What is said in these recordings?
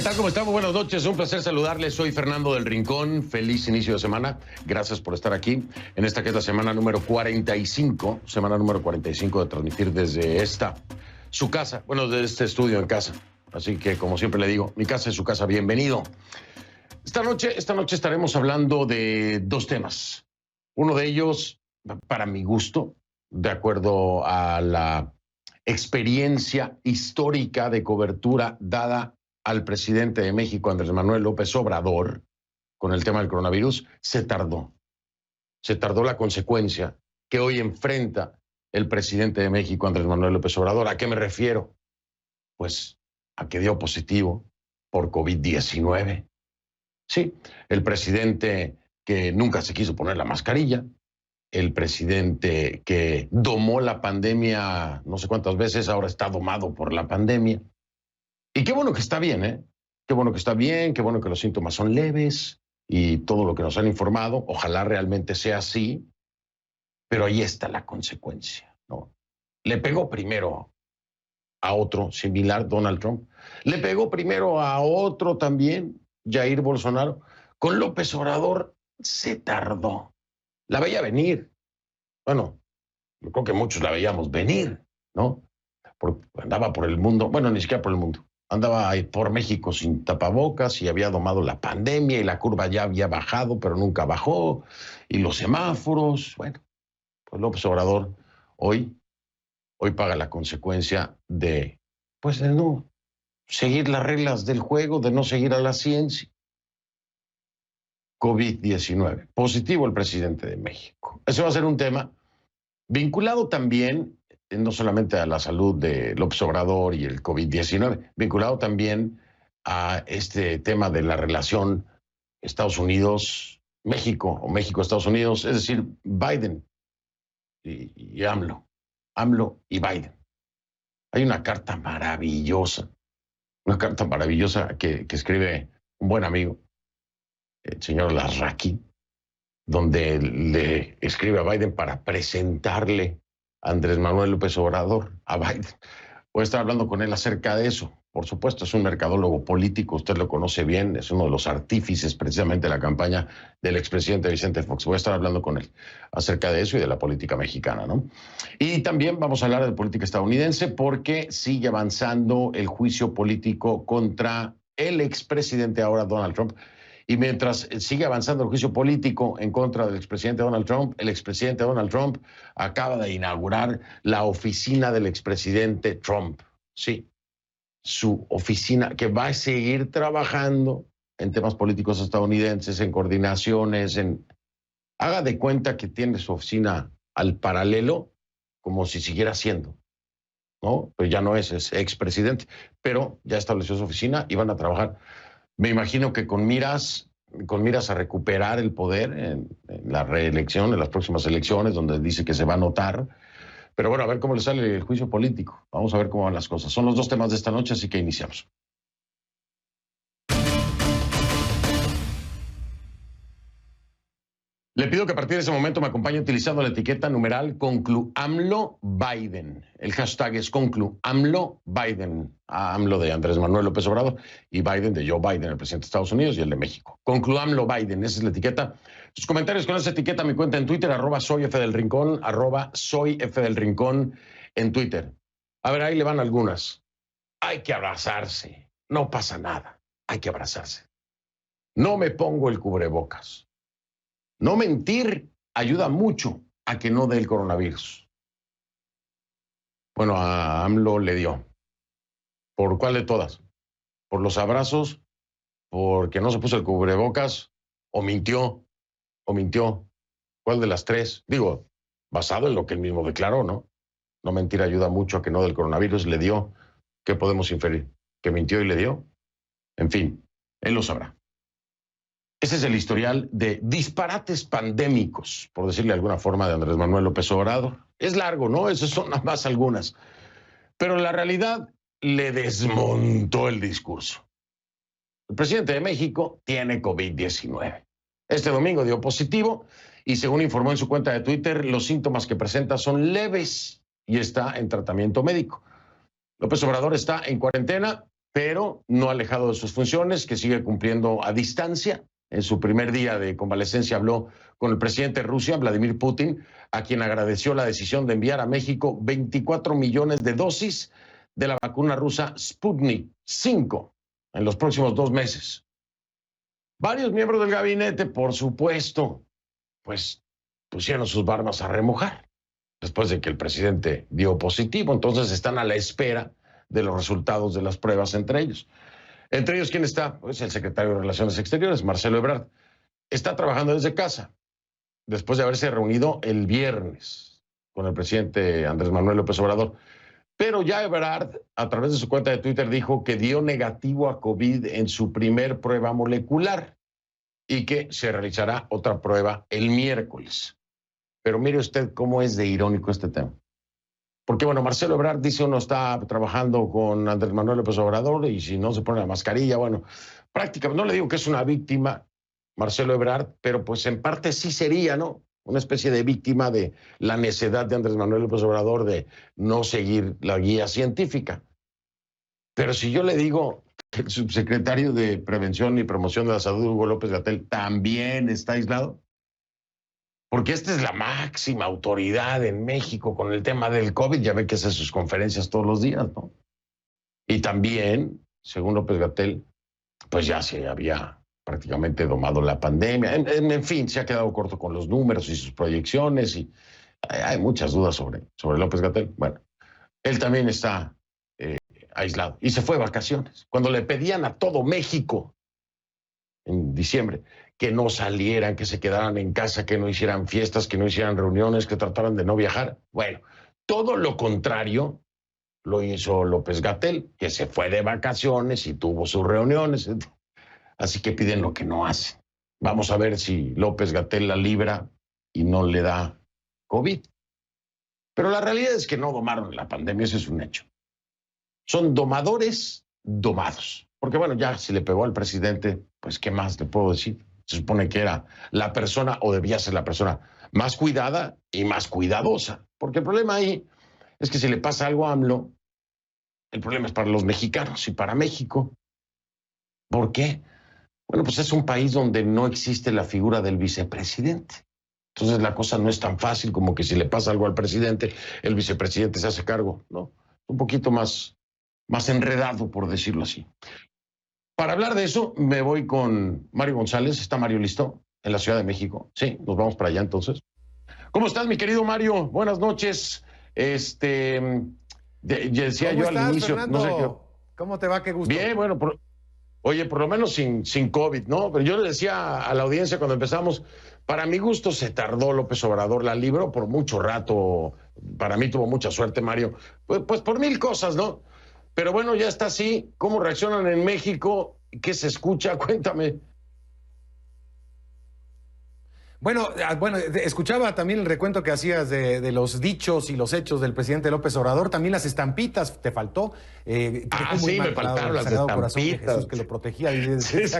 tal? ¿Cómo estamos? Buenas noches, un placer saludarles. Soy Fernando del Rincón. Feliz inicio de semana. Gracias por estar aquí en esta que es la semana número 45. Semana número 45 de transmitir desde su casa. Bueno, desde este estudio en casa. Así que, como siempre le digo, mi casa es su casa. Bienvenido. Esta noche estaremos hablando de dos temas. Uno de ellos, para mi gusto, de acuerdo a la experiencia histórica de cobertura dada al presidente de México, Andrés Manuel López Obrador, con el tema del coronavirus, se tardó. Se tardó la consecuencia que hoy enfrenta el presidente de México, Andrés Manuel López Obrador. ¿A qué me refiero? Pues a que dio positivo por COVID-19. Sí, el presidente que nunca se quiso poner la mascarilla, el presidente que domó la pandemia no sé cuántas veces, ahora está domado por la pandemia. Y qué bueno que está bien, ¿eh? Qué bueno que está bien, qué bueno que los síntomas son leves y todo lo que nos han informado, ojalá realmente sea así, pero ahí está la consecuencia, ¿no? Le pegó primero a otro similar, Donald Trump. Le pegó primero a otro también, Jair Bolsonaro. Con López Obrador se tardó. La veía venir. Bueno, yo creo que muchos la veíamos venir, ¿no? Andaba por el mundo, bueno, ni siquiera por el mundo. Andaba por México sin tapabocas y había domado la pandemia y la curva ya había bajado, pero nunca bajó. Y los semáforos, bueno, pues López Obrador hoy paga la consecuencia de no seguir las reglas del juego, de no seguir a la ciencia. COVID-19. Positivo el presidente de México. Ese va a ser un tema vinculado también, no solamente a la salud de López Obrador y el COVID-19, vinculado también a este tema de la relación Estados Unidos-México o México-Estados Unidos, es decir, Biden y AMLO. AMLO y Biden. Hay una carta maravillosa que escribe un buen amigo, el señor Larraqui, donde le escribe a Biden para presentarle a Andrés Manuel López Obrador, a Biden. Voy a estar hablando con él acerca de eso. Por supuesto, es un mercadólogo político, usted lo conoce bien, es uno de los artífices precisamente de la campaña del expresidente Vicente Fox. Voy a estar hablando con él acerca de eso y de la política mexicana, ¿no? Y también vamos a hablar de política estadounidense porque sigue avanzando el juicio político contra el expresidente ahora Donald Trump. Y mientras sigue avanzando el juicio político en contra del expresidente Donald Trump, el expresidente Donald Trump acaba de inaugurar la oficina del expresidente Trump. Sí, su oficina que va a seguir trabajando en temas políticos estadounidenses, en coordinaciones, haga de cuenta que tiene su oficina al paralelo, como si siguiera siendo, ¿no? Pues ya no es expresidente, pero ya estableció su oficina y van a trabajar. Me imagino que con miras a recuperar el poder en la reelección, en las próximas elecciones, donde dice que se va a notar. Pero bueno, a ver cómo le sale el juicio político. Vamos a ver cómo van las cosas. Son los dos temas de esta noche, así que iniciamos. Le pido que a partir de ese momento me acompañe utilizando la etiqueta numeral ConcluAMLOBiden. El hashtag es ConcluAMLOBiden. AMLO de Andrés Manuel López Obrador y Biden de Joe Biden, el presidente de Estados Unidos, y el de México. ConcluAMLOBiden, esa es la etiqueta. Sus comentarios con esa etiqueta, mi cuenta en Twitter, @soyfdelrincón, @soyfdelrincón en Twitter. A ver, ahí le van algunas. Hay que abrazarse. No pasa nada. Hay que abrazarse. No me pongo el cubrebocas. No mentir ayuda mucho a que no dé el coronavirus. Bueno, a AMLO le dio. ¿Por cuál de todas? ¿Por los abrazos? ¿Porque no se puso el cubrebocas? ¿O mintió? ¿Cuál de las tres? Digo, basado en lo que él mismo declaró, ¿no? No mentir ayuda mucho a que no dé el coronavirus. Le dio. ¿Qué podemos inferir? ¿Que mintió y le dio? En fin, él lo sabrá. Ese es el historial de disparates pandémicos, por decirle de alguna forma, de Andrés Manuel López Obrador. Es largo, ¿no? Esas son nada más algunas. Pero la realidad le desmontó el discurso. El presidente de México tiene COVID-19. Este domingo dio positivo y, según informó en su cuenta de Twitter, los síntomas que presenta son leves y está en tratamiento médico. López Obrador está en cuarentena, pero no alejado de sus funciones, que sigue cumpliendo a distancia. En su primer día de convalecencia habló con el presidente de Rusia, Vladimir Putin, a quien agradeció la decisión de enviar a México 24 millones de dosis de la vacuna rusa Sputnik 5 en los próximos 2 meses. Varios miembros del gabinete, por supuesto, pues pusieron sus barbas a remojar después de que el presidente dio positivo. Entonces están a la espera de los resultados de las pruebas entre ellos. Entre ellos, ¿quién está? Pues el secretario de Relaciones Exteriores, Marcelo Ebrard. Está trabajando desde casa, después de haberse reunido el viernes con el presidente Andrés Manuel López Obrador. Pero ya Ebrard, a través de su cuenta de Twitter, dijo que dio negativo a COVID en su primer prueba molecular y que se realizará otra prueba el miércoles. Pero mire usted cómo es de irónico este tema. Porque, bueno, Marcelo Ebrard dice uno está trabajando con Andrés Manuel López Obrador y si no se pone la mascarilla, bueno, prácticamente, no le digo que es una víctima Marcelo Ebrard, pero pues en parte sí sería, ¿no? Una especie de víctima de la necedad de Andrés Manuel López Obrador de no seguir la guía científica. Pero si yo le digo que el subsecretario de Prevención y Promoción de la Salud, Hugo López-Gatell, también está aislado, porque esta es la máxima autoridad en México con el tema del COVID, ya ve que hace sus conferencias todos los días, ¿no? Y también, según López-Gatell, pues ya se había prácticamente domado la pandemia. En fin, se ha quedado corto con los números y sus proyecciones y hay muchas dudas sobre López-Gatell. Bueno, él también está aislado y se fue de vacaciones. Cuando le pedían a todo México en diciembre que no salieran, que se quedaran en casa, que no hicieran fiestas, que no hicieran reuniones, que trataran de no viajar. Bueno, todo lo contrario lo hizo López-Gatell, que se fue de vacaciones y tuvo sus reuniones. Así que piden lo que no hacen. Vamos a ver si López-Gatell la libra y no le da COVID. Pero la realidad es que no domaron la pandemia, eso es un hecho. Son domadores domados. Porque bueno, ya si le pegó al presidente, pues ¿qué más le puedo decir? Se supone que era la persona o debía ser la persona más cuidada y más cuidadosa. Porque el problema ahí es que si le pasa algo a AMLO, el problema es para los mexicanos y para México. ¿Por qué? Bueno, pues es un país donde no existe la figura del vicepresidente. Entonces la cosa no es tan fácil como que si le pasa algo al presidente, el vicepresidente se hace cargo, ¿no? Un poquito más enredado, por decirlo así. Para hablar de eso, me voy con Mario González. ¿Está Mario listo? En la Ciudad de México. Sí, nos vamos para allá entonces. ¿Cómo estás, mi querido Mario? Buenas noches. Decía yo al inicio. Fernando? No sé qué. ¿Cómo te va? Qué gusto. Bien, bueno, oye, por lo menos sin COVID, ¿no? Pero yo le decía a la audiencia cuando empezamos, para mi gusto se tardó López Obrador, la libró por mucho rato. Para mí tuvo mucha suerte, Mario. Pues por 1000 cosas, ¿no? Pero bueno, ya está así. ¿Cómo reaccionan en México? ¿Qué se escucha? Cuéntame. Bueno, escuchaba también el recuento que hacías de los dichos y los hechos del presidente López Obrador, también las estampitas, te faltó. Sí, me faltaron las Sagrado Corazón de estampitas. Jesús que lo protegía, y decía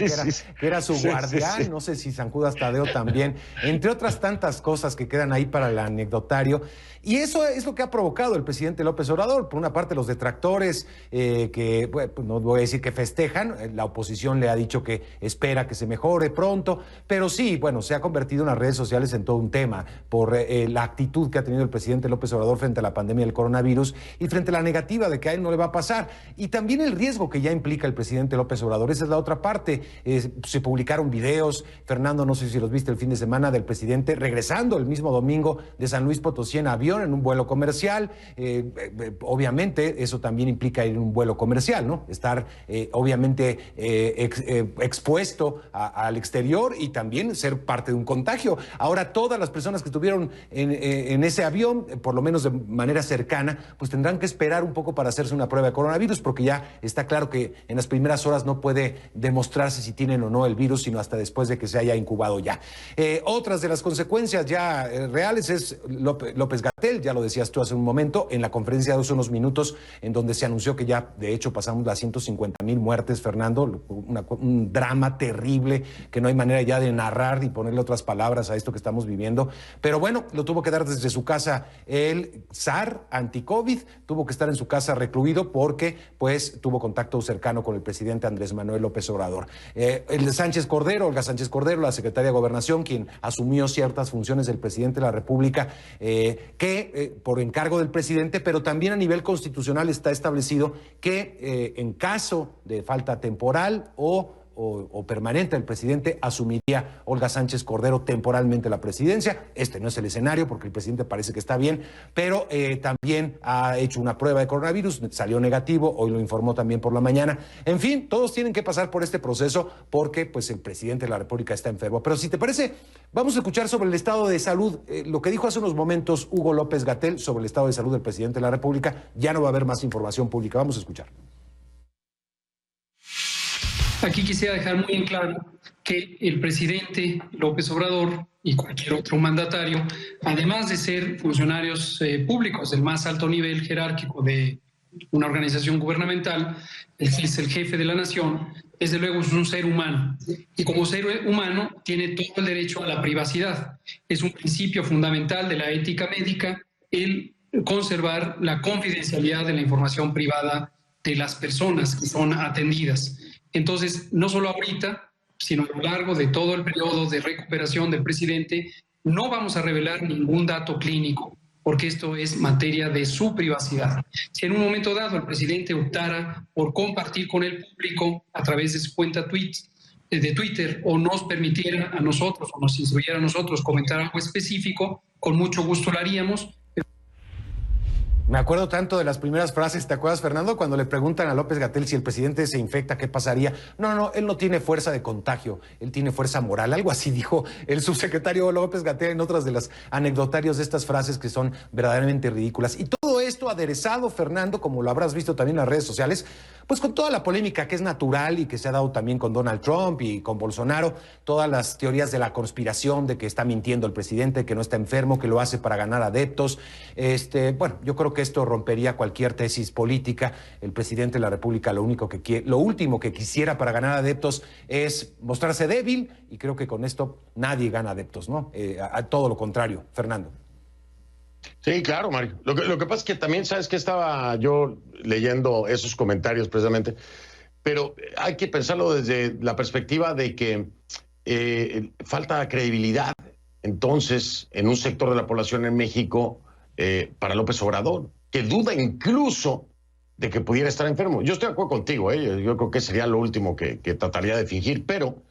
que era su guardián, no sé si San Judas Tadeo también, entre otras tantas cosas que quedan ahí para el anecdotario. Y eso es lo que ha provocado el presidente López Obrador. Por una parte, los detractores que, bueno, no voy a decir que festejan, la oposición le ha dicho que espera que se mejore pronto, pero sí, bueno, se ha convertido en las redes sociales en todo un tema por la actitud que ha tenido el presidente López Obrador frente a la pandemia del coronavirus y frente a la negativa de que a él no le va a pasar. Y también el riesgo que ya implica el presidente López Obrador. Esa es la otra parte. Se publicaron videos, Fernando, no sé si los viste el fin de semana, del presidente regresando el mismo domingo de San Luis Potosí en avión, en un vuelo comercial. Obviamente, eso también implica ir en un vuelo comercial, ¿no? Estar, obviamente, expuesto al exterior y también ser parte de un contagio. Ahora, todas las personas que estuvieron en ese avión, por lo menos de manera cercana, pues tendrán que esperar un poco para hacerse una prueba de coronavirus, porque ya está claro que en las primeras horas no puede demostrarse si tienen o no el virus, sino hasta después de que se haya incubado ya. Otras de las consecuencias ya reales es López Gatell Ya lo decías tú hace un momento, en la conferencia de hace unos minutos, en donde se anunció que ya, de hecho, pasamos las 150,000 muertes, Fernando, un drama terrible que no hay manera ya de narrar y ponerle otras palabras a esto que estamos viviendo. Pero bueno, lo tuvo que dar desde su casa el zar anti-COVID, tuvo que estar en su casa recluido porque, pues, tuvo contacto cercano con el presidente Andrés Manuel López Obrador. Olga Sánchez Cordero, la secretaria de Gobernación, quien asumió ciertas funciones del presidente de la República, por encargo del presidente, pero también a nivel constitucional está establecido que en caso de falta temporal o permanente del presidente, asumiría Olga Sánchez Cordero temporalmente la presidencia. Este no es el escenario porque el presidente parece que está bien, pero también ha hecho una prueba de coronavirus, salió negativo, hoy lo informó también por la mañana. En fin, todos tienen que pasar por este proceso porque pues el presidente de la República está enfermo. Pero si te parece, vamos a escuchar sobre el estado de salud, lo que dijo hace unos momentos Hugo López-Gatell sobre el estado de salud del presidente de la República. Ya no va a haber más información pública. Vamos a escuchar. Aquí quisiera dejar muy en claro que el presidente López Obrador y cualquier otro mandatario, además de ser funcionarios públicos del más alto nivel jerárquico de una organización gubernamental, es el jefe de la nación, desde luego es un ser humano. Y como ser humano tiene todo el derecho a la privacidad. Es un principio fundamental de la ética médica el conservar la confidencialidad de la información privada de las personas que son atendidas. Entonces, no solo ahorita, sino a lo largo de todo el periodo de recuperación del presidente, no vamos a revelar ningún dato clínico, porque esto es materia de su privacidad. Si en un momento dado el presidente optara por compartir con el público a través de su cuenta de Twitter o nos permitiera a nosotros o nos instruyera a nosotros comentar algo específico, con mucho gusto lo haríamos. Me acuerdo tanto de las primeras frases, ¿te acuerdas, Fernando? Cuando le preguntan a López-Gatell si el presidente se infecta, ¿qué pasaría? No, él no tiene fuerza de contagio, él tiene fuerza moral. Algo así dijo el subsecretario López-Gatell en otras de las anecdotarios de estas frases que son verdaderamente ridículas. Y todo esto aderezado, Fernando, como lo habrás visto también en las redes sociales, pues con toda la polémica que es natural y que se ha dado también con Donald Trump y con Bolsonaro, todas las teorías de la conspiración, de que está mintiendo el presidente, que no está enfermo, que lo hace para ganar adeptos. Bueno, yo creo que esto rompería cualquier tesis política. El presidente de la República lo último que quisiera para ganar adeptos es mostrarse débil, y creo que con esto nadie gana adeptos, ¿no? A todo lo contrario, Fernando. Sí, claro, Mario. Lo que pasa es que también, ¿sabes qué? Estaba yo leyendo esos comentarios precisamente, pero hay que pensarlo desde la perspectiva de que falta credibilidad, entonces, en un sector de la población en México para López Obrador, que duda incluso de que pudiera estar enfermo. Yo estoy de acuerdo contigo, yo creo que sería lo último que trataría de fingir, pero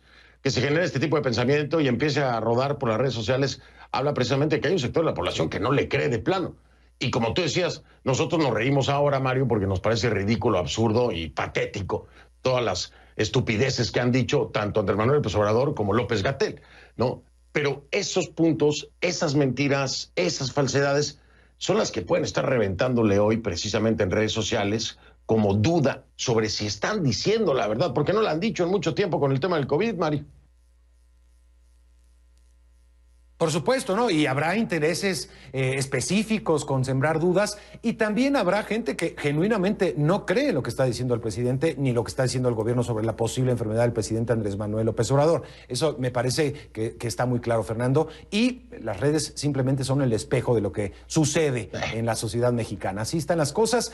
que se genere este tipo de pensamiento y empiece a rodar por las redes sociales, habla precisamente de que hay un sector de la población que no le cree de plano. Y como tú decías, nosotros nos reímos ahora, Mario, porque nos parece ridículo, absurdo y patético todas las estupideces que han dicho tanto Andrés Manuel López Obrador como López-Gatell, ¿no? Pero esos puntos, esas mentiras, esas falsedades son las que pueden estar reventándole hoy precisamente en redes sociales como duda sobre si están diciendo la verdad, porque no la han dicho en mucho tiempo con el tema del COVID, Mario. Por supuesto, ¿no? Y habrá intereses específicos con sembrar dudas, y también habrá gente que genuinamente no cree lo que está diciendo el presidente ni lo que está diciendo el gobierno sobre la posible enfermedad del presidente Andrés Manuel López Obrador. Eso me parece que está muy claro, Fernando, y las redes simplemente son el espejo de lo que sucede en la sociedad mexicana. Así están las cosas.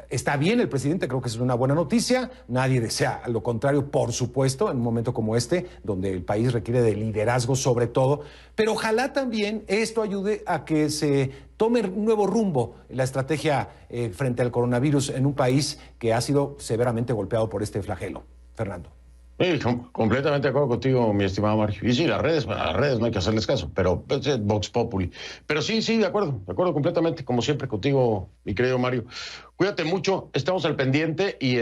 Está bien el presidente, creo que es una buena noticia. Nadie desea lo contrario, por supuesto, en un momento como este, donde el país requiere de liderazgo sobre todo. Pero ojalá también esto ayude a que se tome un nuevo rumbo en la estrategia frente al coronavirus en un país que ha sido severamente golpeado por este flagelo. Fernando. Sí, completamente de acuerdo contigo, mi estimado Mario. Y sí, las redes no hay que hacerles caso, pero es Vox Populi. Pero sí, de acuerdo completamente, como siempre contigo, mi querido Mario. Cuídate mucho, estamos al pendiente y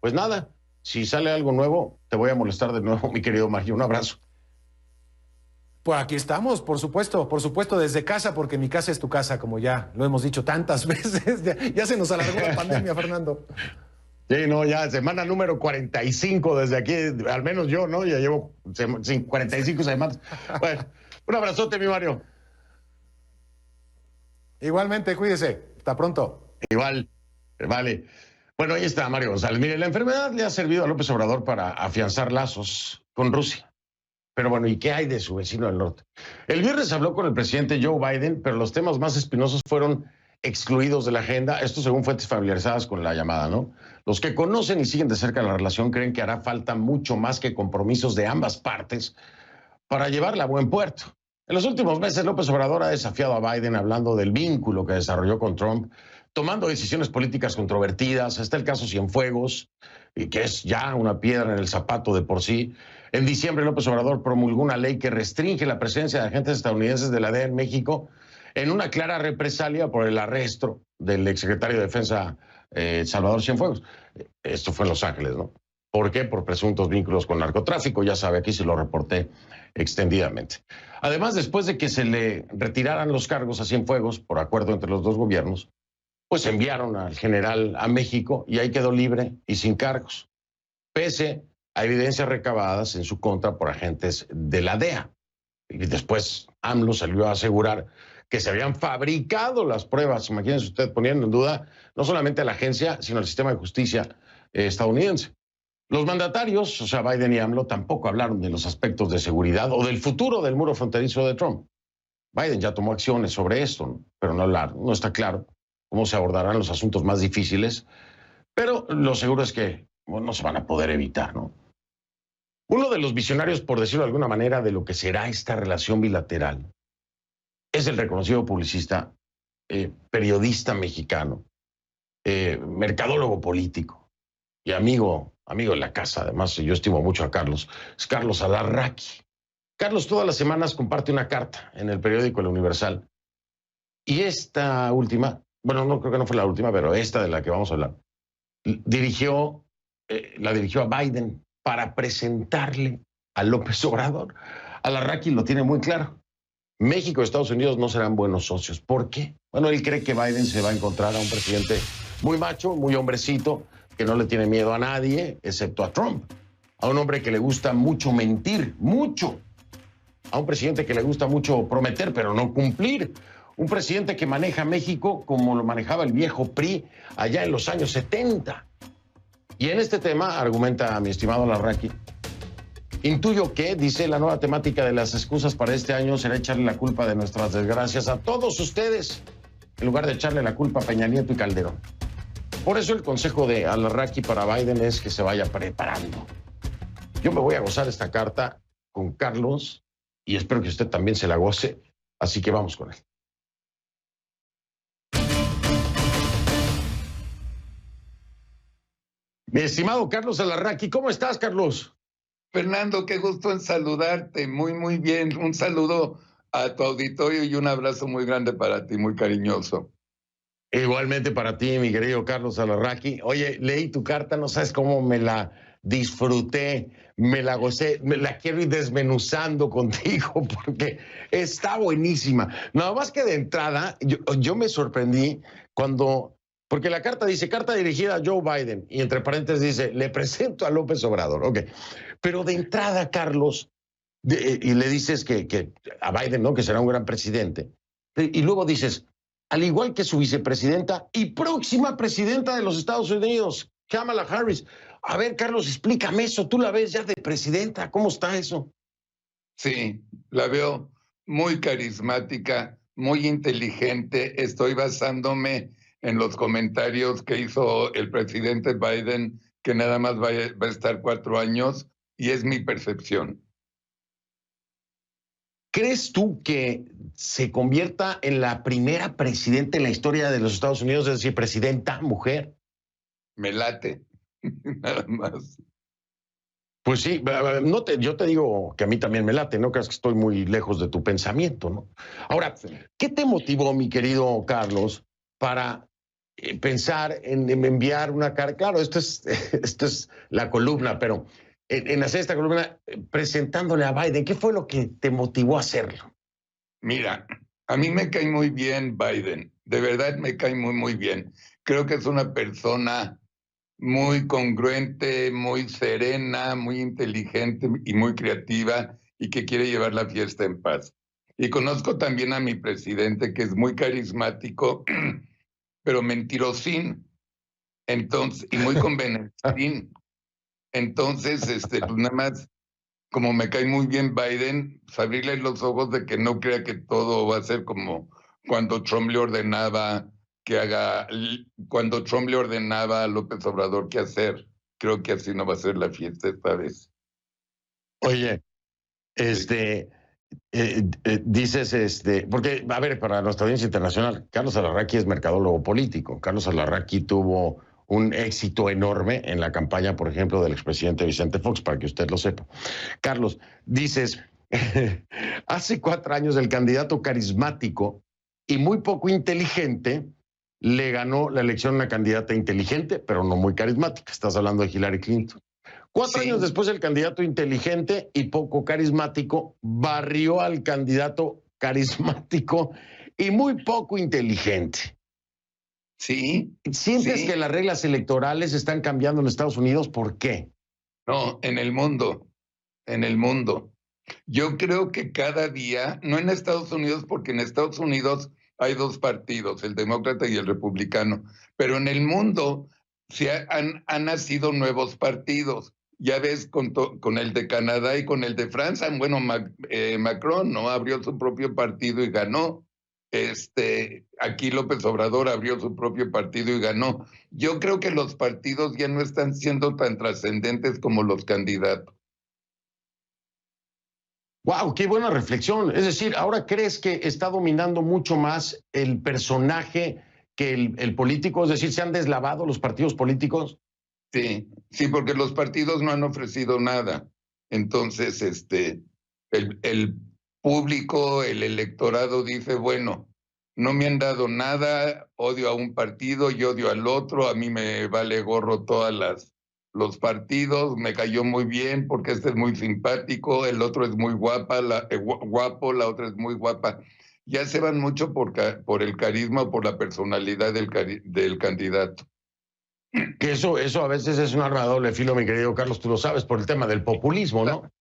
pues nada, si sale algo nuevo, te voy a molestar de nuevo, mi querido Mario. Un abrazo. Pues aquí estamos, por supuesto, desde casa, porque mi casa es tu casa, como ya lo hemos dicho tantas veces. Ya se nos alargó la pandemia, Fernando. Sí, no, ya semana número 45 desde aquí, al menos yo, ¿no? Ya llevo 45 semanas. Bueno, un abrazote, mi Mario. Igualmente, cuídese. Hasta pronto. Igual, vale. Bueno, ahí está Mario González. Mire, la enfermedad le ha servido a López Obrador para afianzar lazos con Rusia. Pero bueno, ¿y qué hay de su vecino del norte? El viernes habló con el presidente Joe Biden, pero los temas más espinosos fueron excluidos de la agenda. Esto según fuentes familiarizadas con la llamada, ¿no? Los que conocen y siguen de cerca la relación creen que hará falta mucho más que compromisos de ambas partes para llevarla a buen puerto. En los últimos meses, López Obrador ha desafiado a Biden hablando del vínculo que desarrolló con Trump, tomando decisiones políticas controvertidas. Está el caso Cienfuegos, que es ya una piedra en el zapato de por sí. En diciembre, López Obrador promulgó una ley que restringe la presencia de agentes estadounidenses de la DEA en México en una clara represalia por el arresto del exsecretario de Defensa, Salvador Cienfuegos. Esto fue en Los Ángeles, ¿no? ¿Por qué? Por presuntos vínculos con narcotráfico. Ya sabe, aquí se lo reporté extendidamente. Además, después de que se le retiraran los cargos a Cienfuegos, por acuerdo entre los dos gobiernos, pues enviaron al general a México y ahí quedó libre y sin cargos, pese a evidencias recabadas en su contra por agentes de la DEA. Y después AMLO salió a asegurar que se habían fabricado las pruebas. Imagínense usted, poniendo en duda no solamente a la agencia, sino al sistema de justicia estadounidense. Los mandatarios, o sea, Biden y AMLO, tampoco hablaron de los aspectos de seguridad o del futuro del muro fronterizo de Trump. Biden ya tomó acciones sobre esto, ¿no? Pero no está claro cómo se abordarán los asuntos más difíciles, pero lo seguro es que no se van a poder evitar, ¿no? Uno de los visionarios, por decirlo de alguna manera, de lo que será esta relación bilateral es el reconocido publicista, periodista mexicano, mercadólogo político y amigo de la casa. Además, yo estimo mucho a Carlos. Es Carlos Alarraqui. Carlos todas las semanas comparte una carta en el periódico El Universal. Y esta última, bueno, no creo que no fue la última, pero esta de la que vamos a hablar, la dirigió a Biden para presentarle a López Obrador. Alarraqui lo tiene muy claro. México y Estados Unidos no serán buenos socios. ¿Por qué? Bueno, él cree que Biden se va a encontrar a un presidente muy macho, muy hombrecito, que no le tiene miedo a nadie, excepto a Trump. A un hombre que le gusta mucho mentir, mucho. A un presidente que le gusta mucho prometer, pero no cumplir. Un presidente que maneja México como lo manejaba el viejo PRI allá en los años 70. Y en este tema, argumenta mi estimado Alarraqui, intuyo que, dice, la nueva temática de las excusas para este año será echarle la culpa de nuestras desgracias a todos ustedes, en lugar de echarle la culpa a Peña Nieto y Calderón. Por eso el consejo de Alarraqui para Biden es que se vaya preparando. Yo me voy a gozar esta carta con Carlos y espero que usted también se la goce, así que vamos con él. Mi estimado Carlos Alarraqui, ¿cómo estás, Carlos? Fernando, qué gusto en saludarte. Muy, muy bien. Un saludo a tu auditorio y un abrazo muy grande para ti, muy cariñoso. Igualmente para ti, mi querido Carlos Alarraqui. Oye, leí tu carta, no sabes cómo me la disfruté, me la gocé, me la quiero ir desmenuzando contigo porque está buenísima. Nada más que de entrada, yo me sorprendí cuando, porque la carta dice, carta dirigida a Joe Biden, y entre paréntesis dice, le presento a López Obrador. Ok, pero de entrada, Carlos, y le dices que a Biden, ¿no?, que será un gran presidente, y luego dices, al igual que su vicepresidenta y próxima presidenta de los Estados Unidos, Kamala Harris. A ver, Carlos, explícame eso. ¿Tú la ves ya de presidenta? ¿Cómo está eso? Sí, la veo muy carismática, muy inteligente. Estoy basándome en los comentarios que hizo el presidente Biden, que nada más va a estar 4 años, y es mi percepción. ¿Crees tú que se convierta en la primera presidenta en la historia de los Estados Unidos, es decir, presidenta mujer? Me late, nada más. Pues sí, yo te digo que a mí también me late, no creas que estoy muy lejos de tu pensamiento, ¿no? Ahora, ¿qué te motivó, mi querido Carlos, para pensar en enviar una carta? Claro, esto es la columna, pero en hacer esta columna presentándole a Biden, ¿qué fue lo que te motivó a hacerlo? Mira, a mí me cae muy bien Biden, de verdad me cae muy, muy bien. Creo que es una persona muy congruente, muy serena, muy inteligente y muy creativa, y que quiere llevar la fiesta en paz. Y conozco también a mi presidente, que es muy carismático, pero mentirosín, entonces, y muy convenencín. Entonces, pues nada más, como me cae muy bien Biden, pues abrirle los ojos de que no crea que todo va a ser como cuando Trump le ordenaba cuando Trump le ordenaba a López Obrador qué hacer. Creo que así no va a ser la fiesta esta vez. Oye, dices, porque, a ver, para nuestra audiencia internacional, Carlos Alarraqui es mercadólogo político. Carlos Alarraqui tuvo un éxito enorme en la campaña, por ejemplo, del expresidente Vicente Fox, para que usted lo sepa. Carlos, dices, hace 4 años el candidato carismático y muy poco inteligente le ganó la elección a una candidata inteligente, pero no muy carismática. Estás hablando de Hillary Clinton. 4 años después, el candidato inteligente y poco carismático barrió al candidato carismático y muy poco inteligente. Sí. ¿Sientes que las reglas electorales están cambiando en Estados Unidos? ¿Por qué? No, en el mundo. En el mundo. Yo creo que cada día, no en Estados Unidos, porque en Estados Unidos hay 2 partidos, el demócrata y el republicano, pero en el mundo han nacido nuevos partidos. Ya ves con el de Canadá y con el de Francia, bueno, Macron, ¿no? Abrió su propio partido y ganó. Aquí López Obrador abrió su propio partido y ganó. Yo creo que los partidos ya no están siendo tan trascendentes como los candidatos. ¡Wow! ¡Qué buena reflexión! Es decir, ¿ahora crees que está dominando mucho más el personaje que el político? Es decir, ¿se han deslavado los partidos políticos? Sí, porque los partidos no han ofrecido nada. Entonces, el público, el electorado dice, bueno, no me han dado nada, odio a un partido y odio al otro, a mí me vale gorro los partidos, me cayó muy bien porque este es muy simpático, el otro es muy guapo, la otra es muy guapa. Ya se van mucho por el carisma o por la personalidad del candidato. Que eso a veces es un arma de doble filo, mi querido Carlos, tú lo sabes, por el tema del populismo, ¿no?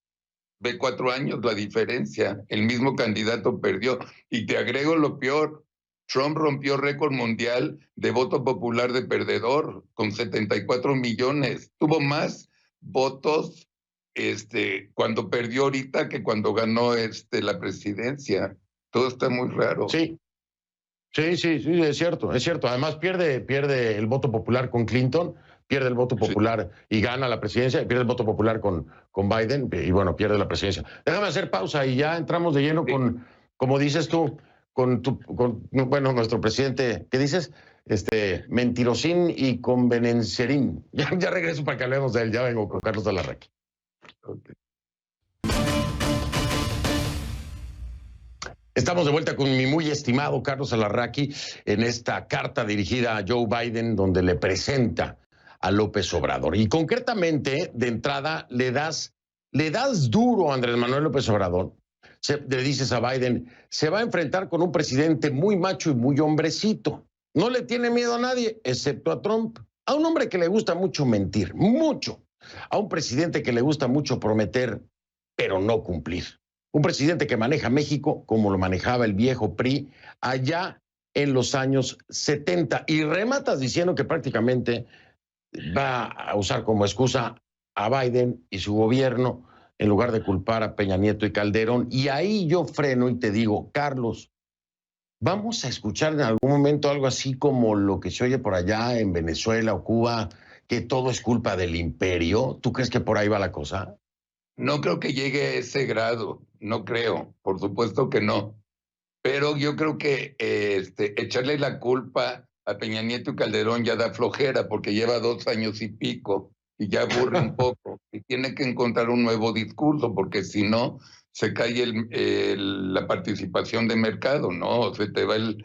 Ve 4 años la diferencia, el mismo candidato perdió. Y te agrego lo peor, Trump rompió récord mundial de voto popular de perdedor con 74 millones. Tuvo más votos cuando perdió ahorita que cuando ganó la presidencia. Todo está muy raro. Sí, es cierto, es cierto. Además pierde el voto popular con Clinton, pierde el voto popular y gana la presidencia, pierde el voto popular con Biden y bueno, pierde la presidencia. Déjame hacer pausa y ya entramos de lleno con, como dices tú, con nuestro presidente, ¿qué dices? Mentirosín y convenencerín. Ya regreso para que hablemos de él, ya vengo con Carlos Alarraqui. Okay. Estamos de vuelta con mi muy estimado Carlos Alarraqui en esta carta dirigida a Joe Biden donde le presenta a López Obrador. Y concretamente, de entrada, le das duro a Andrés Manuel López Obrador. Le dices a Biden, se va a enfrentar con un presidente muy macho y muy hombrecito. No le tiene miedo a nadie, excepto a Trump. A un hombre que le gusta mucho mentir, mucho. A un presidente que le gusta mucho prometer, pero no cumplir. Un presidente que maneja México como lo manejaba el viejo PRI allá en los años 70. Y rematas diciendo que prácticamente va a usar como excusa a Biden y su gobierno en lugar de culpar a Peña Nieto y Calderón. Y ahí yo freno y te digo, Carlos, ¿vamos a escuchar en algún momento algo así como lo que se oye por allá en Venezuela o Cuba, que todo es culpa del imperio? ¿Tú crees que por ahí va la cosa? No creo que llegue a ese grado, no creo, por supuesto que no. Pero yo creo que echarle la culpa a Peña Nieto y Calderón ya da flojera porque lleva 2 años y pico y ya aburre un poco. Y tiene que encontrar un nuevo discurso porque si no, se cae la participación de mercado, ¿no? Se te va el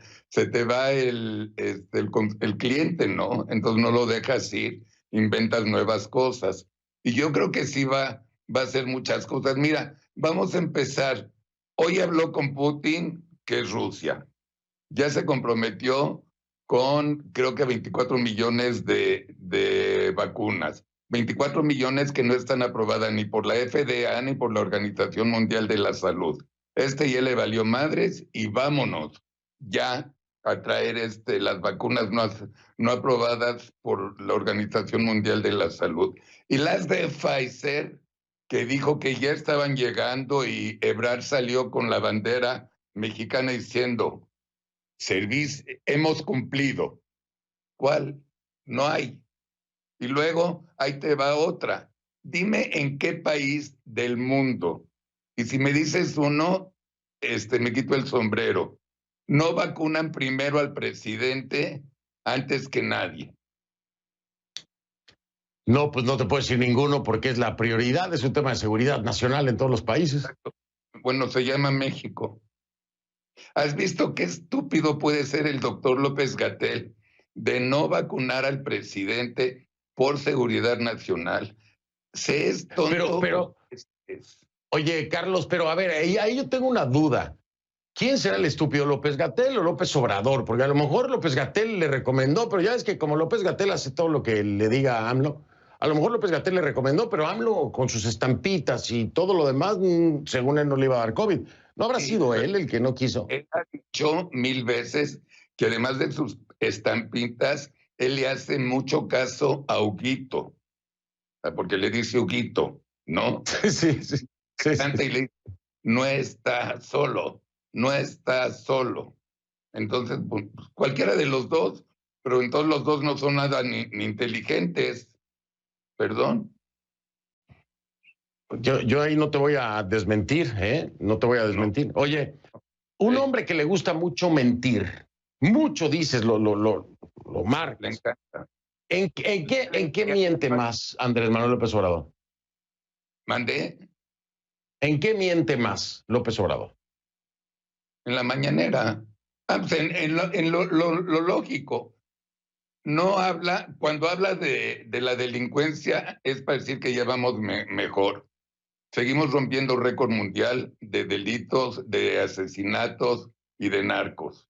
cliente, ¿no? Entonces no lo dejas ir, inventas nuevas cosas. Y yo creo que sí va a hacer muchas cosas. Mira, vamos a empezar. Hoy habló con Putin, que es Rusia. Ya se comprometió con, creo que 24 millones de vacunas. 24 millones que no están aprobadas ni por la FDA ni por la Organización Mundial de la Salud. Ya le valió madres y vámonos ya a traer las vacunas no aprobadas por la Organización Mundial de la Salud. Y las de Pfizer, que dijo que ya estaban llegando, y Ebrard salió con la bandera mexicana diciendo, hemos cumplido. ¿Cuál? No hay. Y luego, ahí te va otra. Dime en qué país del mundo, y si me dices uno, me quito el sombrero, no vacunan primero al presidente antes que nadie. No, pues no te puedo decir ninguno porque es la prioridad, es un tema de seguridad nacional en todos los países. Exacto. Bueno, se llama México. ¿Has visto qué estúpido puede ser el doctor López-Gatell de no vacunar al presidente por seguridad nacional? Se es tonto. Pero oye, Carlos, pero a ver, ahí yo tengo una duda. ¿Quién será el estúpido, López-Gatell o López Obrador? Porque a lo mejor López-Gatell le recomendó, pero ya es que como López-Gatell hace todo lo que le diga a AMLO, a lo mejor López-Gatell le recomendó, pero AMLO con sus estampitas y todo lo demás, según él no le iba a dar COVID. ¿No habrá sido él el que no quiso? Él ha dicho 1000 veces que además de sus estampitas, él le hace mucho caso a Huguito, porque le dice Huguito, ¿no? Sí. Y le dice, no está solo. Entonces, pues, cualquiera de los dos, pero entonces los dos no son nada ni inteligentes. Perdón. Yo ahí no te voy a desmentir, ¿eh? No te voy a desmentir. Oye, un hombre que le gusta mucho mentir, mucho dices, lo marcas. Le encanta. ¿En qué miente más Andrés Manuel López Obrador? ¿Mandé? ¿En qué miente más López Obrador? En la mañanera. Pues en lo lógico. No habla, cuando habla de la delincuencia, es para decir que ya vamos mejor. Seguimos rompiendo récord mundial de delitos, de asesinatos y de narcos.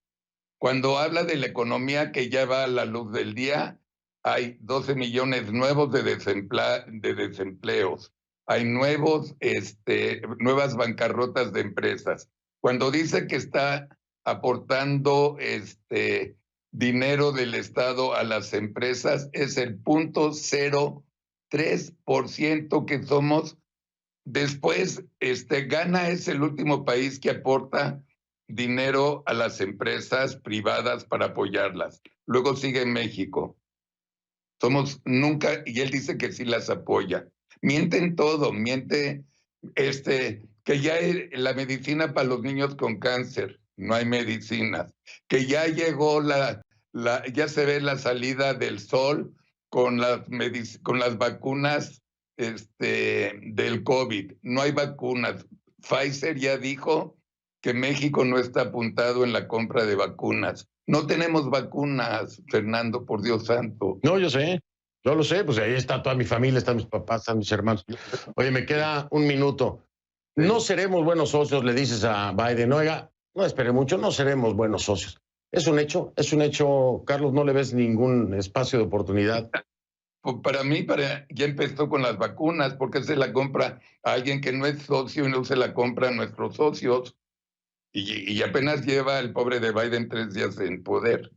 Cuando habla de la economía que ya va a la luz del día, hay 12 millones nuevos de desempleos. Hay nuevas bancarrotas de empresas. Cuando dice que está aportando dinero del Estado a las empresas, es el 0.03% que somos. Después, Ghana es el último país que aporta dinero a las empresas privadas para apoyarlas. Luego sigue México. Somos nunca, y él dice que sí las apoya. Mienten todo, miente que ya la medicina para los niños con cáncer, no hay medicinas, que ya llegó ya se ve la salida del sol con las vacunas del COVID. No hay vacunas. Pfizer ya dijo que México no está apuntado en la compra de vacunas. No tenemos vacunas, Fernando, por Dios santo. No, yo lo sé, pues ahí está toda mi familia, están mis papás, están mis hermanos. Oye, me queda un minuto. No seremos buenos socios, le dices a Biden. Oiga, no espere mucho, no seremos buenos socios. Es un hecho, Carlos, no le ves ningún espacio de oportunidad. Pues para mí, ya empezó con las vacunas, porque se la compra a alguien que no es socio y no se la compra a nuestros socios. Y apenas lleva el pobre de Biden 3 días en poder.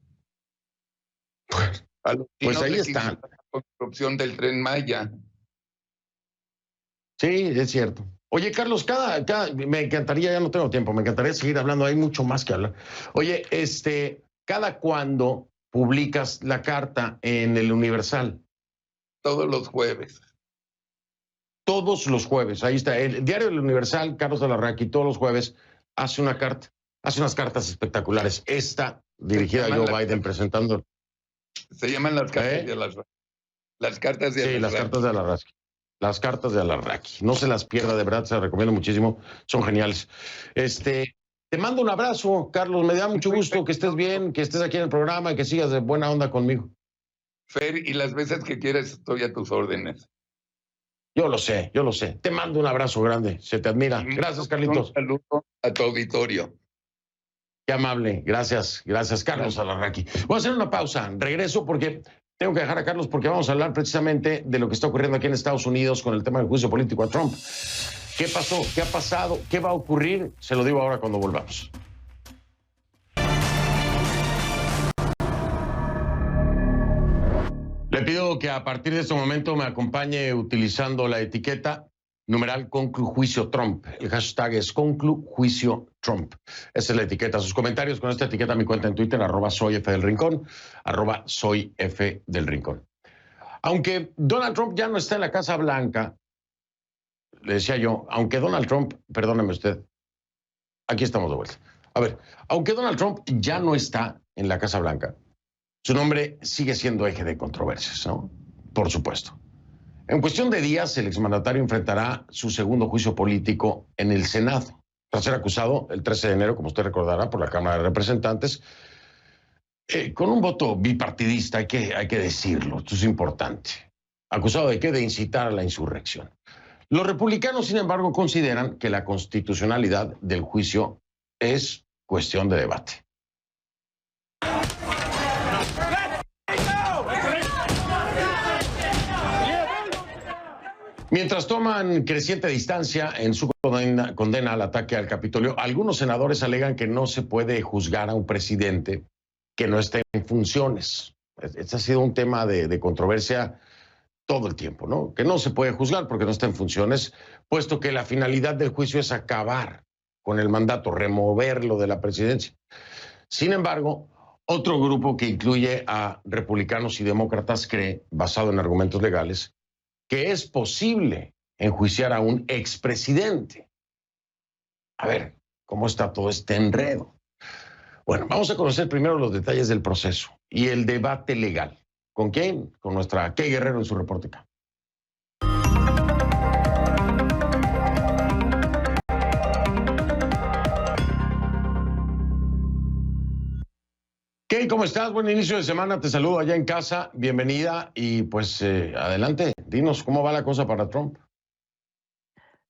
Pues ahí está. La construcción del Tren Maya. Sí, es cierto. Oye, Carlos, me encantaría, ya no tengo tiempo, me encantaría seguir hablando, hay mucho más que hablar. Oye, ¿cada cuándo publicas la carta en el Universal? Todos los jueves. Todos los jueves, ahí está. El diario del Universal, Carlos Alarraqui, todos los jueves hace una carta, hace unas cartas espectaculares. Esta, dirigida a Joe Biden, presentando. Se llaman las cartas de Alarraqui. Las cartas de Alarraqui. Sí, las cartas de Alarraqui. Las cartas de Alarraqui. No se las pierda, de verdad, se las recomiendo muchísimo. Son geniales. Te mando un abrazo, Carlos. Me da mucho gusto que estés bien, que estés aquí en el programa y que sigas de buena onda conmigo. Fer, y las veces que quieras estoy a tus órdenes. Yo lo sé. Te mando un abrazo grande. Se te admira. Gracias, Carlitos. Un saludo a tu auditorio. Qué amable. Gracias, Carlos Alarraqui. Voy a hacer una pausa. Regreso porque tengo que dejar a Carlos porque vamos a hablar precisamente de lo que está ocurriendo aquí en Estados Unidos con el tema del juicio político a Trump. ¿Qué pasó? ¿Qué ha pasado? ¿Qué va a ocurrir? Se lo digo ahora cuando volvamos. Le pido que a partir de este momento me acompañe utilizando la etiqueta numeral Conclujuicio Trump. El hashtag es Conclujuicio Trump. Esa es la etiqueta. Sus comentarios con esta etiqueta, mi cuenta en Twitter, @soyfdelrincón, @soyfdelrincón. Aunque Donald Trump ya no está en la Casa Blanca, le decía yo, aunque Donald Trump, perdóneme usted, aquí estamos de vuelta. A ver, aunque Donald Trump ya no está en la Casa Blanca, su nombre sigue siendo eje de controversias, ¿no? Por supuesto. En cuestión de días, el exmandatario enfrentará su segundo juicio político en el Senado, tras ser acusado el 13 de enero, como usted recordará, por la Cámara de Representantes, con un voto bipartidista, hay que decirlo, esto es importante. ¿Acusado de qué? De incitar a la insurrección. Los republicanos, sin embargo, consideran que la constitucionalidad del juicio es cuestión de debate. Mientras toman creciente distancia en su condena al ataque al Capitolio, algunos senadores alegan que no se puede juzgar a un presidente que no esté en funciones. Este ha sido un tema de controversia todo el tiempo, ¿no? Que no se puede juzgar porque no está en funciones, puesto que la finalidad del juicio es acabar con el mandato, removerlo de la presidencia. Sin embargo, otro grupo que incluye a republicanos y demócratas cree, basado en argumentos legales, que es posible enjuiciar a un expresidente. A ver, ¿cómo está todo este enredo? Bueno, vamos a conocer primero los detalles del proceso y el debate legal. ¿Con quién? Con nuestra Kay Guerrero en su reporte acá. Kay, ¿cómo estás? Buen inicio de semana. Te saludo allá en casa. Bienvenida y pues adelante. Dinos, ¿cómo va la cosa para Trump?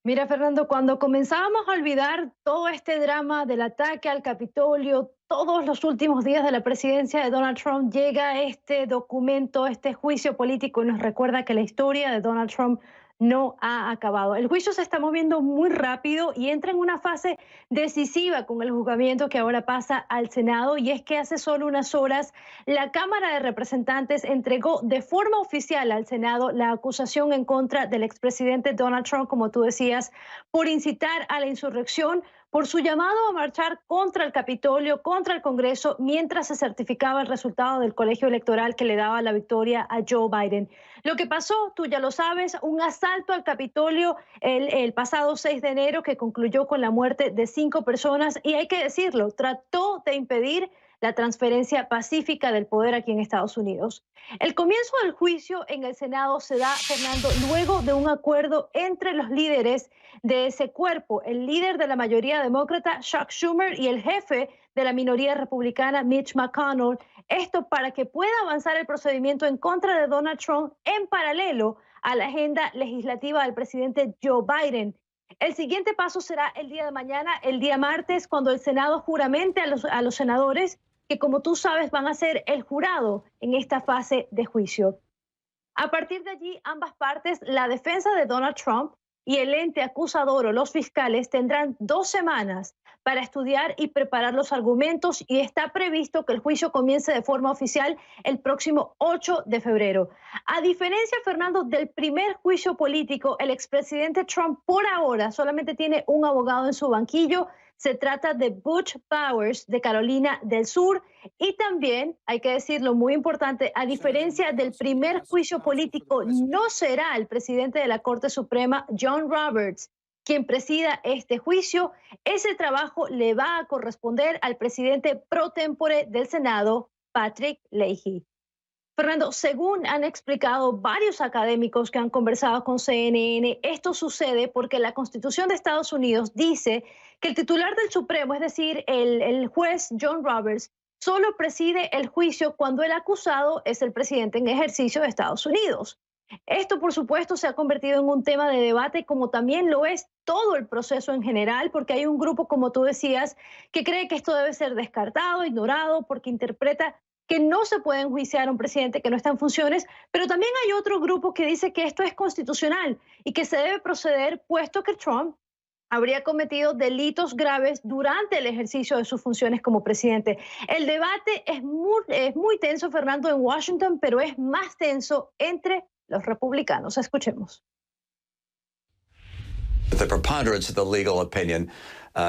Mira, Fernando, cuando comenzábamos a olvidar todo este drama del ataque al Capitolio, todos los últimos días de la presidencia de Donald Trump, llega este documento, este juicio político y nos recuerda que la historia de Donald Trump no ha acabado. El juicio se está moviendo muy rápido y entra en una fase decisiva con el juzgamiento que ahora pasa al Senado, y es que hace solo unas horas la Cámara de Representantes entregó de forma oficial al Senado la acusación en contra del expresidente Donald Trump, como tú decías, por incitar a la insurrección, por su llamado a marchar contra el Capitolio, contra el Congreso, mientras se certificaba el resultado del colegio electoral que le daba la victoria a Joe Biden. Lo que pasó, tú ya lo sabes, un asalto al Capitolio el pasado 6 de enero que concluyó con la muerte de 5 personas y hay que decirlo, trató de impedir la transferencia pacífica del poder aquí en Estados Unidos. El comienzo del juicio en el Senado se da, Fernando, luego de un acuerdo entre los líderes de ese cuerpo, el líder de la mayoría demócrata, Chuck Schumer, y el jefe de la minoría republicana, Mitch McConnell, esto para que pueda avanzar el procedimiento en contra de Donald Trump en paralelo a la agenda legislativa del presidente Joe Biden. El siguiente paso será el día de mañana, el día martes, cuando el Senado juramente a los senadores que, como tú sabes, van a ser el jurado en esta fase de juicio. A partir de allí, ambas partes, la defensa de Donald Trump y el ente acusador o los fiscales, tendrán 2 semanas para estudiar y preparar los argumentos y está previsto que el juicio comience de forma oficial el próximo 8 de febrero. A diferencia, Fernando, del primer juicio político, el expresidente Trump por ahora solamente tiene un abogado en su banquillo. Se trata de Butch Powers de Carolina del Sur y también, hay que decirlo, muy importante, a diferencia del primer juicio político, no será el presidente de la Corte Suprema, John Roberts, quien presida este juicio. Ese trabajo le va a corresponder al presidente pro tempore del Senado, Patrick Leahy. Fernando, según han explicado varios académicos que han conversado con CNN, esto sucede porque la Constitución de Estados Unidos dice que el titular del Supremo, es decir, el juez John Roberts, solo preside el juicio cuando el acusado es el presidente en ejercicio de Estados Unidos. Esto, por supuesto, se ha convertido en un tema de debate, como también lo es todo el proceso en general, porque hay un grupo, como tú decías, que cree que esto debe ser descartado, ignorado, porque interpreta que no se puede enjuiciar a un presidente que no está en funciones, pero también hay otro grupo que dice que esto es constitucional y que se debe proceder puesto que Trump habría cometido delitos graves durante el ejercicio de sus funciones como presidente. El debate es muy tenso, Fernando, en Washington, pero es más tenso entre los republicanos. Escuchemos. The preponderance of the legal opinion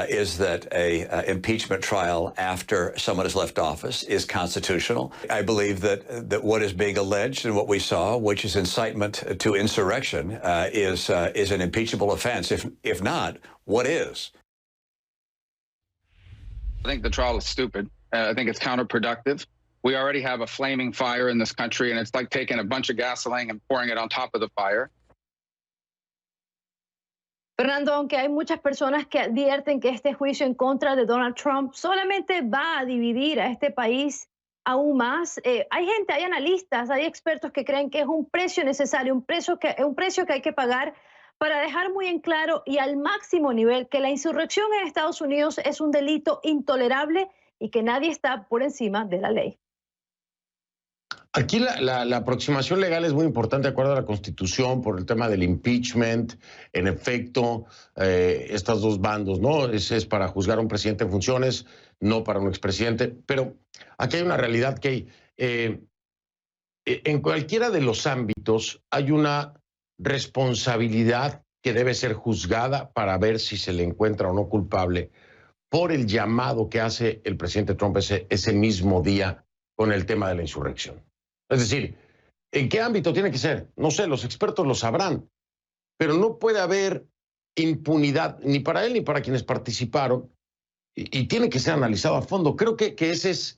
is that a impeachment trial after someone has left office is constitutional. I believe that what is being alleged and what we saw, which is incitement to insurrection, is an impeachable offense. If not, what is? I think the trial is stupid. I think it's counterproductive. We already have a flaming fire in this country, and it's like taking a bunch of gasoline and pouring it on top of the fire. Fernando, aunque hay muchas personas que advierten que este juicio en contra de Donald Trump solamente va a dividir a este país aún más, hay analistas, hay expertos que creen que es un precio necesario, un precio que hay que pagar para dejar muy en claro y al máximo nivel que la insurrección en Estados Unidos es un delito intolerable y que nadie está por encima de la ley. Aquí la aproximación legal es muy importante de acuerdo a la Constitución por el tema del impeachment. En efecto, estos dos bandos, ¿no? Es para juzgar a un presidente en funciones, no para un expresidente. Pero aquí hay una realidad que en cualquiera de los ámbitos hay una responsabilidad que debe ser juzgada para ver si se le encuentra o no culpable por el llamado que hace el presidente Trump ese mismo día con el tema de la insurrección. Es decir, ¿en qué ámbito tiene que ser? No sé, los expertos lo sabrán, pero no puede haber impunidad ni para él ni para quienes participaron y tiene que ser analizado a fondo. Creo que ese es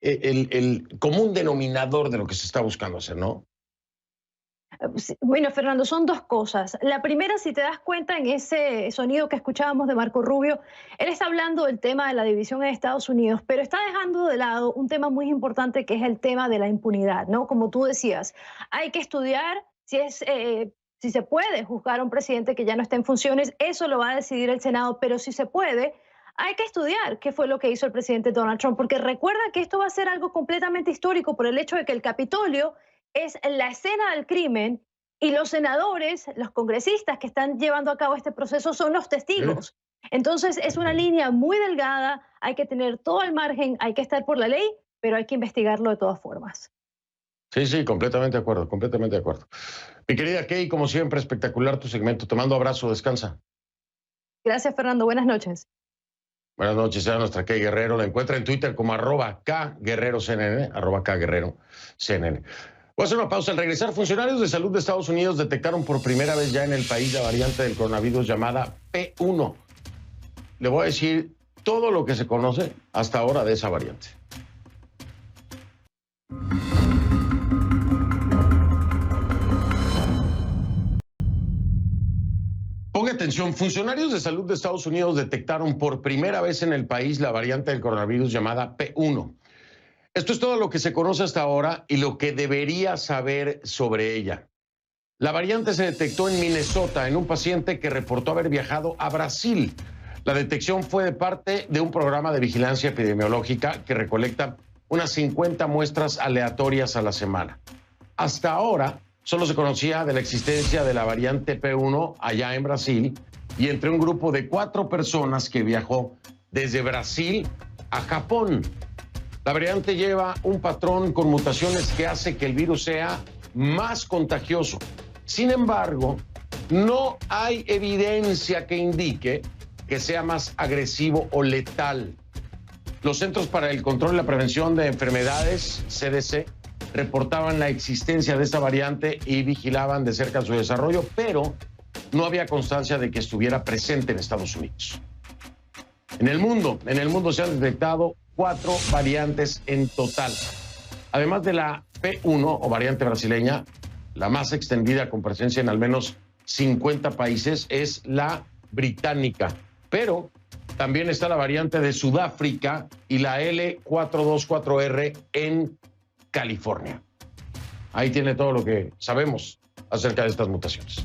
el común denominador de lo que se está buscando hacer, ¿no? Bueno, Fernando, son dos cosas. La primera, si te das cuenta en ese sonido que escuchábamos de Marco Rubio, él está hablando del tema de la división en Estados Unidos, pero está dejando de lado un tema muy importante que es el tema de la impunidad, ¿no? Como tú decías, hay que estudiar si se puede juzgar a un presidente que ya no está en funciones, eso lo va a decidir el Senado, pero si se puede, hay que estudiar qué fue lo que hizo el presidente Donald Trump, porque recuerda que esto va a ser algo completamente histórico por el hecho de que el Capitolio es la escena del crimen y los senadores, los congresistas que están llevando a cabo este proceso son los testigos. Entonces es una línea muy delgada, hay que tener todo el margen, hay que estar por la ley, pero hay que investigarlo de todas formas. Sí, completamente de acuerdo, completamente de acuerdo. Mi querida Kay, como siempre, espectacular tu segmento. Te mando abrazo, descansa. Gracias, Fernando. Buenas noches. Buenas noches, a nuestra Kay Guerrero. La encuentra en Twitter como @KGuerreroCNN, @KGuerreroCNN. Voy a hacer una pausa. Al regresar, funcionarios de salud de Estados Unidos detectaron por primera vez ya en el país la variante del coronavirus llamada P1. Le voy a decir todo lo que se conoce hasta ahora de esa variante. Ponga atención, funcionarios de salud de Estados Unidos detectaron por primera vez en el país la variante del coronavirus llamada P1. Esto es todo lo que se conoce hasta ahora y lo que debería saber sobre ella. La variante se detectó en Minnesota en un paciente que reportó haber viajado a Brasil. La detección fue de parte de un programa de vigilancia epidemiológica que recolecta unas 50 muestras aleatorias a la semana. Hasta ahora solo se conocía de la existencia de la variante P1 allá en Brasil y entre un grupo de 4 personas que viajó desde Brasil a Japón. La variante lleva un patrón con mutaciones que hace que el virus sea más contagioso. Sin embargo, no hay evidencia que indique que sea más agresivo o letal. Los Centros para el Control y la Prevención de Enfermedades, CDC, reportaban la existencia de esta variante y vigilaban de cerca su desarrollo, pero no había constancia de que estuviera presente en Estados Unidos. En el mundo se han detectado 4 variantes en total. Además de la P1 o variante brasileña, la más extendida con presencia en al menos 50 países es la británica. Pero también está la variante de Sudáfrica y la L424R en California. Ahí tiene todo lo que sabemos acerca de estas mutaciones.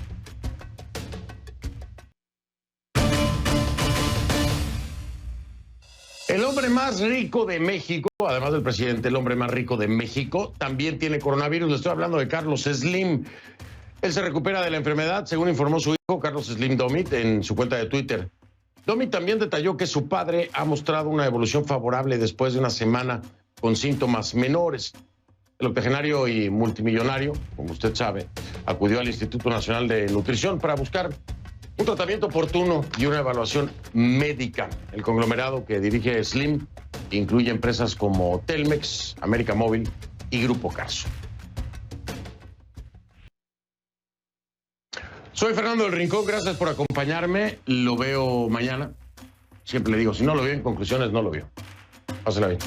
El hombre más rico de México, además del presidente, el hombre más rico de México, también tiene coronavirus. Le estoy hablando de Carlos Slim. Él se recupera de la enfermedad, según informó su hijo, Carlos Slim Domit, en su cuenta de Twitter. Domit también detalló que su padre ha mostrado una evolución favorable después de una semana con síntomas menores. El octogenario y multimillonario, como usted sabe, acudió al Instituto Nacional de Nutrición para buscar un tratamiento oportuno y una evaluación médica. El conglomerado que dirige Slim incluye empresas como Telmex, América Móvil y Grupo Carso. Soy Fernando del Rincón, gracias por acompañarme. Lo veo mañana. Siempre le digo, si no lo veo, en conclusiones no lo veo. Pásela bien.